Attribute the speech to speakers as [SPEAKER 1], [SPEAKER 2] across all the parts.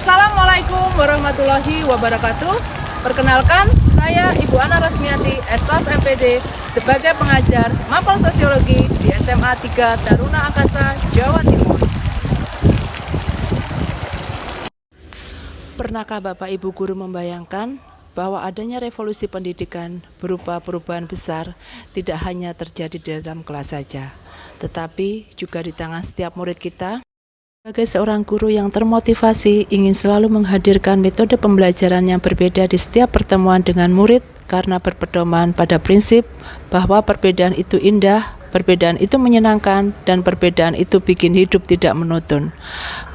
[SPEAKER 1] Assalamualaikum warahmatullahi wabarakatuh. Perkenalkan, saya Ibu Ana Rasmiati, S1 MPD, sebagai pengajar Mapel Sosiologi di SMA 3 Taruna Akasa, Jawa Timur.
[SPEAKER 2] Pernahkah Bapak Ibu guru membayangkan bahwa adanya revolusi pendidikan berupa perubahan besar tidak hanya terjadi di dalam kelas saja, tetapi juga di tangan setiap murid kita? Sebagai seorang guru yang termotivasi ingin selalu menghadirkan metode pembelajaran yang berbeda di setiap pertemuan dengan murid karena berpedoman pada prinsip bahwa perbedaan itu indah, perbedaan itu menyenangkan, dan perbedaan itu bikin hidup tidak monoton.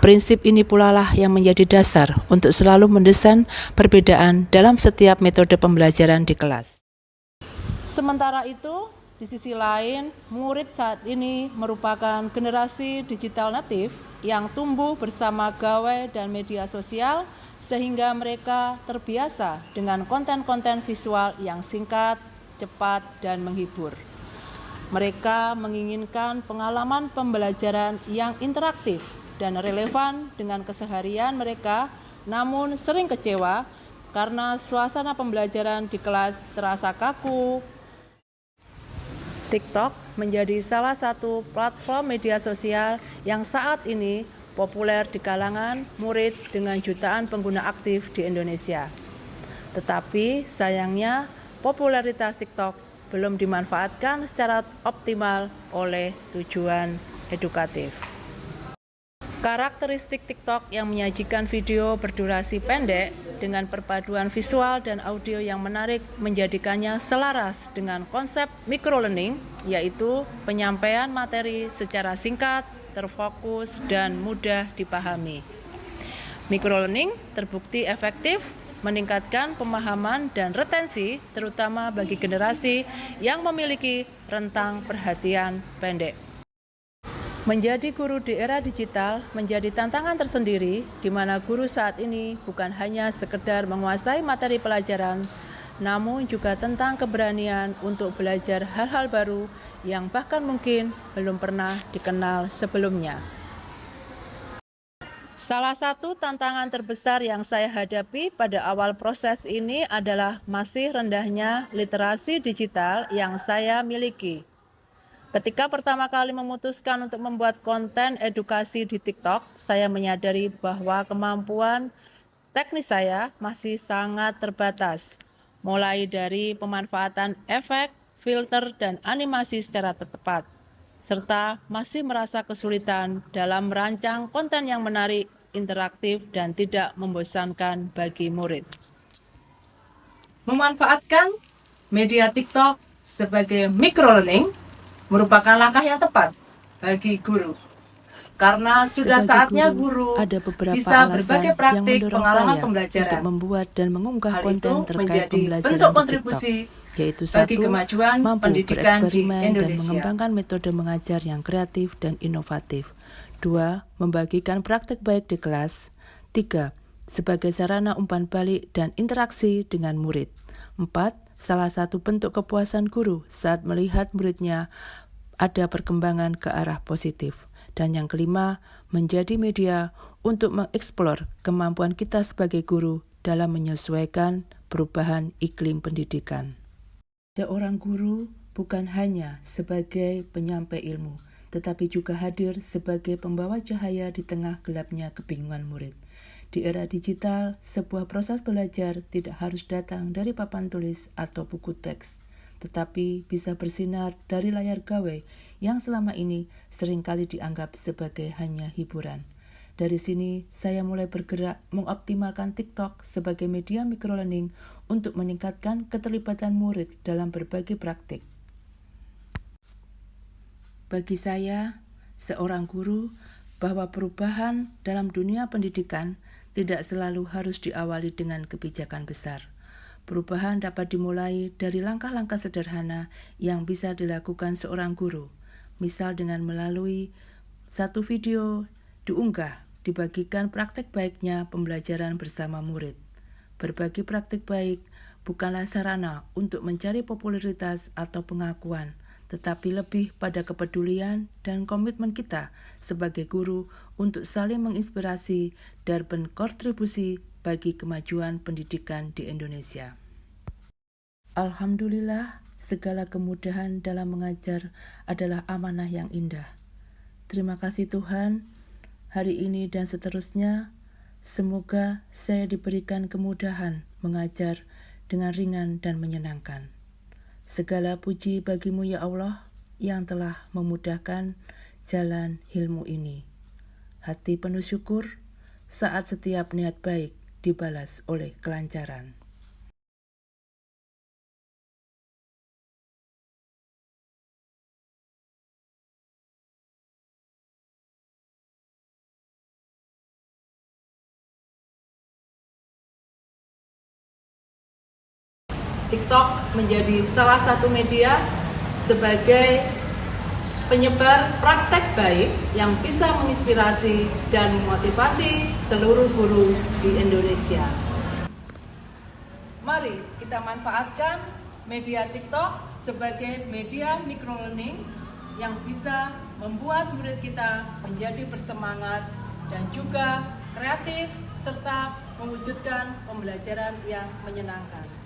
[SPEAKER 2] Prinsip ini pula lah yang menjadi dasar untuk selalu mendesain perbedaan dalam setiap metode pembelajaran di kelas. Sementara itu, di sisi lain, murid saat ini merupakan generasi digital natif yang tumbuh bersama gawai dan media sosial sehingga mereka terbiasa dengan konten-konten visual yang singkat, cepat, dan menghibur. Mereka menginginkan pengalaman pembelajaran yang interaktif dan relevan dengan keseharian mereka, namun sering kecewa karena suasana pembelajaran di kelas terasa kaku. TikTok menjadi salah satu platform media sosial yang saat ini populer di kalangan murid dengan jutaan pengguna aktif di Indonesia. Tetapi sayangnya popularitas TikTok belum dimanfaatkan secara optimal oleh tujuan edukatif. Karakteristik TikTok yang menyajikan video berdurasi pendek dengan perpaduan visual dan audio yang menarik menjadikannya selaras dengan konsep microlearning, yaitu penyampaian materi secara singkat, terfokus, dan mudah dipahami. Microlearning terbukti efektif meningkatkan pemahaman dan retensi, terutama bagi generasi yang memiliki rentang perhatian pendek. Menjadi guru di era digital menjadi tantangan tersendiri, di mana guru saat ini bukan hanya sekedar menguasai materi pelajaran, namun juga tentang keberanian untuk belajar hal-hal baru yang bahkan mungkin belum pernah dikenal sebelumnya. Salah satu tantangan terbesar yang saya hadapi pada awal proses ini adalah masih rendahnya literasi digital yang saya miliki. Ketika pertama kali memutuskan untuk membuat konten edukasi di TikTok, saya menyadari bahwa kemampuan teknis saya masih sangat terbatas, mulai dari pemanfaatan efek, filter, dan animasi secara tepat, serta masih merasa kesulitan dalam merancang konten yang menarik, interaktif, dan tidak membosankan bagi murid. Memanfaatkan media TikTok sebagai microlearning merupakan langkah yang tepat bagi guru. Karena sudah saatnya guru
[SPEAKER 3] ada beberapa
[SPEAKER 2] bisa berbagai praktik pengalaman
[SPEAKER 3] saya
[SPEAKER 2] pembelajaran
[SPEAKER 3] untuk membuat dan mengunggah
[SPEAKER 2] Hal
[SPEAKER 3] konten
[SPEAKER 2] itu
[SPEAKER 3] terkait
[SPEAKER 2] menjadi
[SPEAKER 3] pembelajaran
[SPEAKER 2] bentuk
[SPEAKER 3] di
[SPEAKER 2] kontribusi
[SPEAKER 3] TikTok, yaitu
[SPEAKER 2] bagi
[SPEAKER 3] 1.
[SPEAKER 2] kemajuan
[SPEAKER 3] Mampu
[SPEAKER 2] pendidikan di
[SPEAKER 3] bereksperimen dan
[SPEAKER 2] Indonesia.
[SPEAKER 3] mengembangkan metode mengajar yang kreatif dan inovatif. 2. Membagikan praktik baik di kelas. 3. Sebagai sarana umpan balik dan interaksi dengan murid. 4. Salah satu bentuk kepuasan guru saat melihat muridnya ada perkembangan ke arah positif. Dan yang kelima, menjadi media untuk mengeksplor kemampuan kita sebagai guru dalam menyesuaikan perubahan iklim pendidikan. Seorang guru bukan hanya sebagai penyampai ilmu, tetapi juga hadir sebagai pembawa cahaya di tengah gelapnya kebingungan murid. Di era digital, sebuah proses belajar tidak harus datang dari papan tulis atau buku teks, tetapi bisa bersinar dari layar gawai yang selama ini seringkali dianggap sebagai hanya hiburan. Dari sini, saya mulai bergerak mengoptimalkan TikTok sebagai media microlearning untuk meningkatkan keterlibatan murid dalam berbagai praktik. Bagi saya, seorang guru, bahwa perubahan dalam dunia pendidikan tidak selalu harus diawali dengan kebijakan besar. Perubahan dapat dimulai dari langkah-langkah sederhana yang bisa dilakukan seorang guru, misal dengan melalui satu video diunggah, dibagikan praktek baiknya pembelajaran bersama murid. Berbagi praktik baik bukanlah sarana untuk mencari popularitas atau pengakuan, tetapi lebih pada kepedulian dan komitmen kita sebagai guru untuk saling menginspirasi dan berkontribusi bagi kemajuan pendidikan di Indonesia. Alhamdulillah, segala kemudahan dalam mengajar adalah amanah yang indah. Terima kasih Tuhan, hari ini dan seterusnya, semoga saya diberikan kemudahan mengajar dengan ringan dan menyenangkan. Segala puji bagimu ya Allah yang telah memudahkan jalan ilmu ini. Hati penuh syukur saat setiap niat baik dibalas oleh kelancaran.
[SPEAKER 1] TikTok menjadi salah satu media sebagai penyebar praktek baik yang bisa menginspirasi dan memotivasi seluruh guru di Indonesia. Mari kita manfaatkan media TikTok sebagai media microlearning yang bisa membuat murid kita menjadi bersemangat dan juga kreatif serta mewujudkan pembelajaran yang menyenangkan.